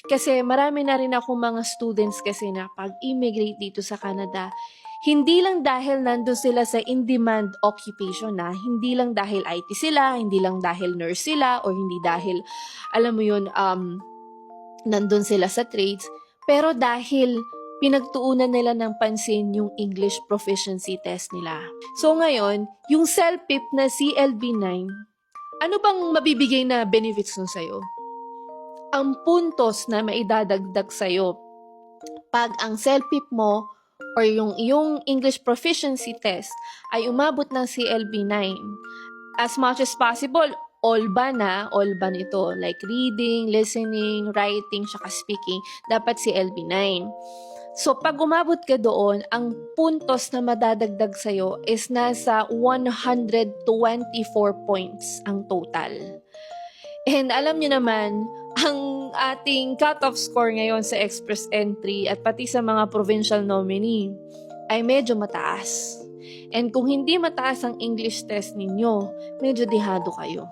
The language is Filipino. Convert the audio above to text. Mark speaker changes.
Speaker 1: Kasi marami na rin akong mga students kasi na pag-immigrate dito sa Canada, hindi lang dahil nandun sila sa in-demand occupation na, hindi lang dahil IT sila, hindi lang dahil nurse sila, or hindi dahil, alam mo yun, nandun sila sa trades, pero dahil pinagtuunan nila ng pansin yung English proficiency test nila. So ngayon, yung CELPIP na CLB9, ano bang mabibigay na benefits nun sa'yo? Ang puntos na maidadagdag sa'yo pag ang CELPIP mo or yung iyong English proficiency test ay umabot ng CLB9, as much as possible, all ban ito, like reading, listening, writing, saka speaking, dapat CLB9. So, pag umabot ka doon, ang puntos na madadagdag sa'yo is nasa 124 points ang total. And alam niyo naman, ang ating cut-off score ngayon sa express entry at pati sa mga provincial nominee ay medyo mataas. And kung hindi mataas ang English test ninyo, medyo dehado kayo.